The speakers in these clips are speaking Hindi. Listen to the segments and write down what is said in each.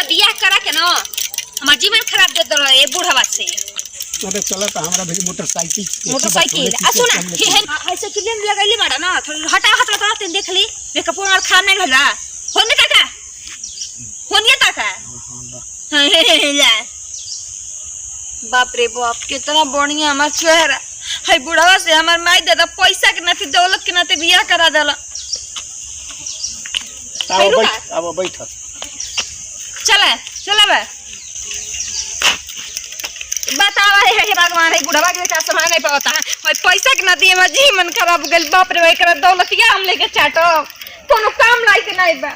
बियाह करा के ना हमार जीवन खराब दे दो ए बुढ़वा से। अरे चलो तो हमरा भी मोटरसाइकिल आ सुना हे साइकिल में लगैली बाड़ा ना हटा हट तो तेन देख ली रे कपूर और खराब नहीं भला होने काका होनिए काका ले बाप रे बाप कितना बढ़िया हमार चेहरा है बुढ़वा से हमार माई दादा पैसा के नाते दौलत के नाते बियाह करा देला। अब बैठ चला चला बे बतावा है भगवान है बुढ़वा के साथ समान नहीं पाता है और पैसा के नाते हमार जीवन खराब हो गइल। बाप रे भाई कर दौलतिया हम लेके चाटो कोनो काम लायक नहीं बा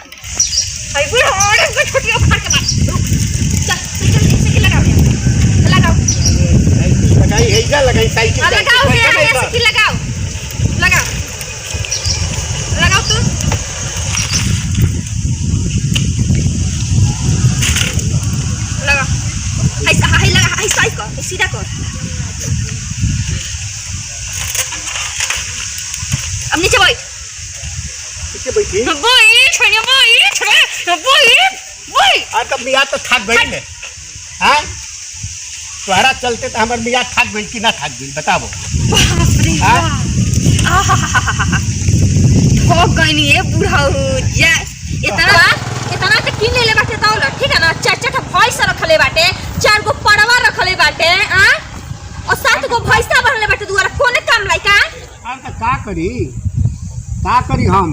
है बुढ़वा और कुछ छुट्टियों फाड़ के मार चल साइकिल लगाओ लगाई हेजा लगाई साइकिल लगाओ है साइकिल लगाओ लगाओ लगाओ तू लगा हाय लगा हाय साइड कर सीधा कर अब नीचे बैठ बैठी आ तब मियाँ तो थक गई ने हाँ तुम्हारा चलते तो हमारे मियाँ थक गई कि ना थक गई बताओ। थक गई नहीं है बूढ़ा जा इतना तो किन ले बाटे ताऊ ल ठीक है ना चार भैंस रखले बाटे 4 गो पड़वा रखले बाटे आ और 7 गो भैंसा बनले बाटे दुआरा कोने काम लायका हम तो का करी हम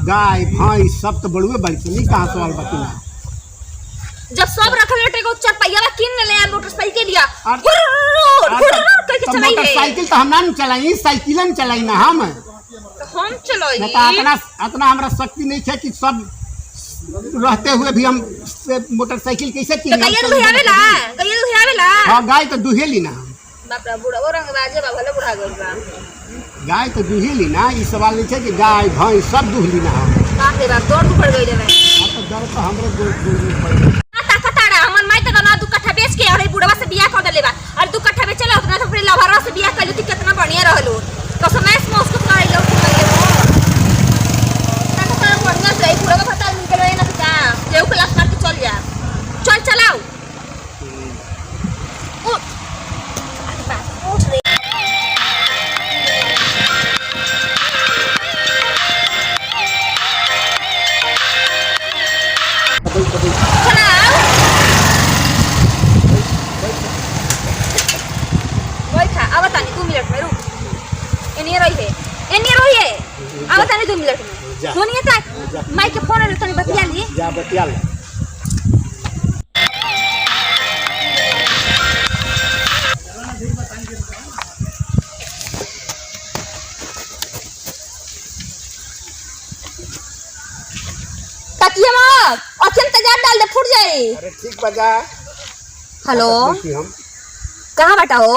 गाय भैंस सब तो बड़ुए बड़ी से नहीं कहां सवाल बतिना जब सब रखले बाटे को 4 पहिया किन ले मोटरसाइकिल लिया मोटरसाइकिल तो हम ना चलाई साइकिलन चलाई ना हम चलाई इतना हमरा शक्ति नहीं है कि सब रहते हुए भी हम मोटरसाइकिल कैसे हाँ गाय तो दुहेली ना गाय तो दुहेली ना ये सवाल नहीं है कि गाय भैंस सब दुहली ना बुढ़वा से बियाह कर देले बा और 2 कट्ठा बेचले उतना तो फिर लवरा से बियाह कर कितना बढ़िया रहलो तो समय में उसको कराइलो बढ़िया से बुढ़वा पता निकले ना का केहू क्लास मार के चल जा चल चलाओ उठ रे आवतानी 2 मिनट में सोनिया तक माइक के फोन तनी बतिया ली जा बतिया ले तकिया मत अखन तगार डाल दे फूट जाए। अरे ठीक बजा हेलो कहां बैठा हो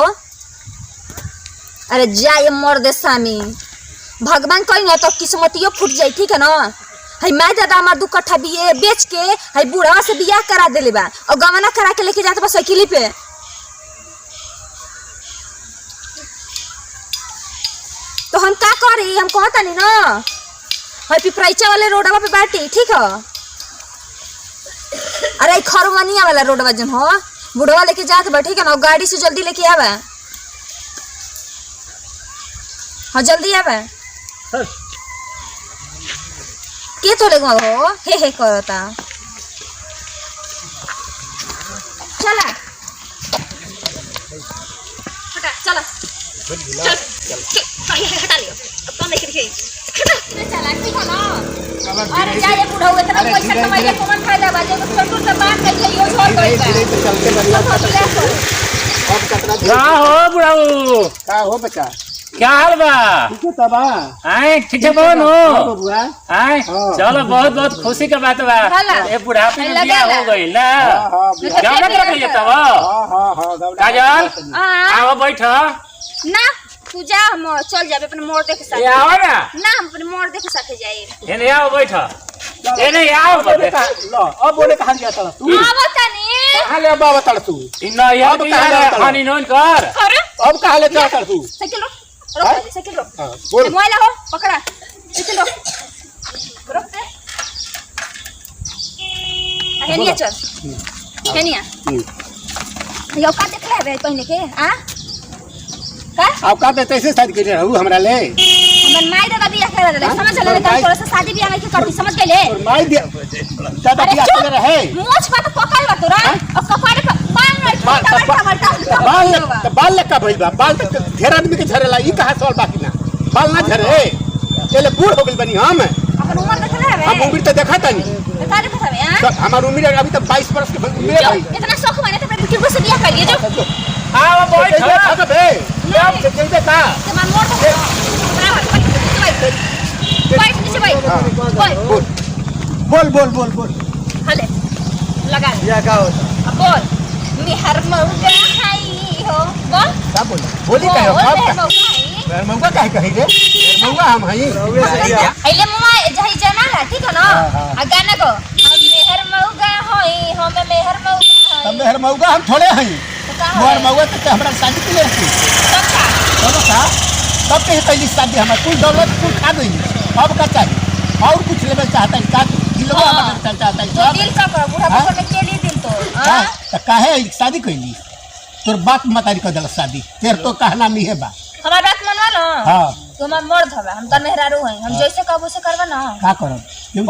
अरे जाए मर दे सामी भगवान कहीं ना तो किस्मतियो फूट जाए ठीक है ना है माई दादा हमार 2 कट्ठा बेच के है बुढ़वा से बियाह करा देले बा और गवना करा के लेके जाते बा साइकिल पे तो हम का करी हम कहता नहीं ना है पिपराइचा वाले रोडवा पे बैठी ठीक है अरे खरवनिया वाला रोडवा जन हो बुढ़वा लेके जाते बा ठीक है ना गाड़ी से जल्दी लेके आवे हाँ जल्दी आवे के तो लगवा हो हे करता चला हटा चला चल हटा लियो अब कौन देख रही है चला ठीक है ना अरे जाए बुढ़ा हुए इतना पैसा कमाई के कौन फायदा बाजे तो छोटू से बात कर यो छोड़ गई धीरे चलते बढ़िया अब कतरा का हो बुढ़ाऊ का हो बच्चा क्या हाल बा ठीक है तबा आए ठीक है कौन हो बबुआ आए चलो बहुत बहुत खुशी का बात बा ये बुढ़ापे में बियाह हो गई ना क्या ना कर रही तब हां काजल आओ बैठो ना तू जा हम चल जाबे अपने मोर देख साथे आओ ना ना हम अपने मोर देख साथे जाए एने आओ बैठो एने आओ लो अब बोले कहां गया था तू आवा तनी कहां ले बाबा तड़ तू इन्ना यार की हानि नोन कर अरे अब कहां ले जा तड़ तू साइकिल रोक साइकिल रोक बोल मोबाइल हो पकड़ा साइकिल रोक रोक दे हेनिया चल हेनिया यो का देख ले पहले के आ का अब का ते तैसे शादी करे रहू हमरा ले हमन माई दादा बियाह करे रहे समझ ले का तोरा से शादी बियाह नहीं करती समझ गेले और माई दिया दादा बियाह करे रहे मोछ बात पकड़ बा तोरा और कपाड़ पे पान नहीं बाल लका भइल बा बाल ढेर आदमी के झरेला ई कहां सवाल बाकी ना बाल ना झरे एले बूढ़ हो गेल बनी हम अपन उम्र देख ले हम उम्र त देखा तानी का देखत हवे हां हमार उम्र अभी तक 22 वर्ष के उम्र है भाई इतना शौक मैंने तो अपने किसी से बियाह कर लिया जो आओ बैठ भाग बे आप चलते का ते मन मोड़ तो बैठ नीचे बैठ बोल बोल बोल बोल हले लगा या का होता अब बोल मेहर मौगा हाई हो बोल का बोल बोली का हो मौका काहे कहि रे मौका हम हई अइले मम्मा जही जना है ठीक है ना आ गाना को हम मेहर मौगा होई हम मेहर मौगा तब मेहर मौका हम थोड़े हई मोर मौका तो हमरा शादी के लिए थी सब का तब के पहली शादी हमार कुल दौलत कुल खा गई अब का चाहिए और कुछ लेवल चाहता है का दिलवा हमारा चलता है तो दिल का कर बूढ़ा बच्चा में के लिए दिल तो हां त काहे शादी कइली तोर बाप मतारी क दल शादी तेर तो कहना नहीं है बा हमार बात मनवा लो हां तो हम मर्द हवे हम त मेहरारू हई हम जैसे कहबो से करबा ना का करब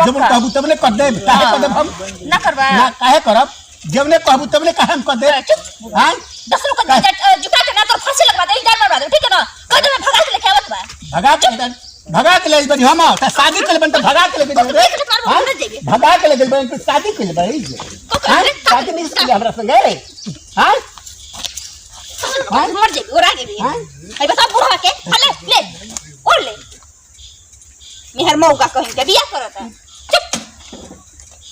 जब कहबू तबले कर देब काहे कर देब हम ना करबा ना काहे करब जब ने कहबू तबले काहे हम कर देब हां 10 रुपया जुटा के ना तो फांसी लगवा दे इधर मार दे ठीक है ना कह दे मैं भगा के लेके आवत बा भगा के ले बनी हम त शादी के ले बन त भगा के ले बनी रे भगा के ले बन त शादी के ले बनी शादी नहीं से हमरा संगे रे हां मर जाए और आगे भी आई बता बुढ़ा के ले ले और ले मेहर मौका कहीं के बियाह करता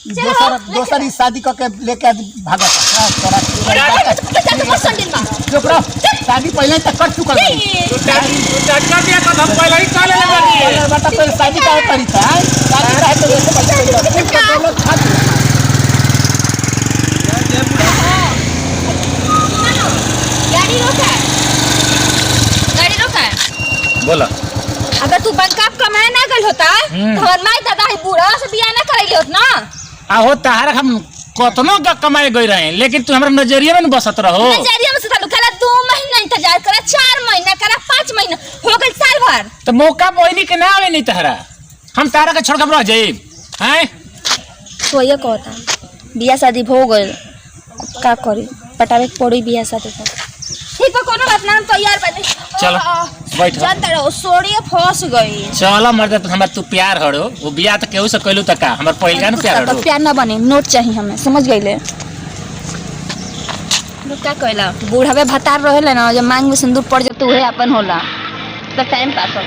दोसर ही शादी करके लेके भागा शादी पहले तक कर चुका है बता पहले शादी का करी था शादी रहे तो ऐसे गाड़ी रोका बोला अगर तू बंकाप कमाए ना गल होता तो हमार माई दादा ही बूढ़ा से बियाह ना करैली होत ना आहो तारा हम कतनो का कमाए गई रहे लेकिन तू हमरा नजरिया में बसत रहो नजरिया में से तू करा 2 महीना इंतजार करा 4 महीना करा 5 महीना हो गल साल भर तो मौका पहिली के ना आवे नहीं तारा हम तारा के छोड़ के रह जाई हैं तो ये कहता बियाह शादी हो गइल का करी पटावे पड़ी बियाह शादी कर ठीक है कोनो बात ना हम तैयार बने चलो बैठ जानता रहो सोड़िए फंस गई चलो मर्द हमरा तू प्यार हड़ो वो बियाह तो केहू से कहलू त का हमर पहिल का प्यार हड़ो प्यार ना बने नोट चाहिए हमें समझ गइले लोग का कहला बूढ़ावे भतार रहेला ना जब मांग में सिंदूर पड़ जात उहे अपन होला तो टाइम पास हो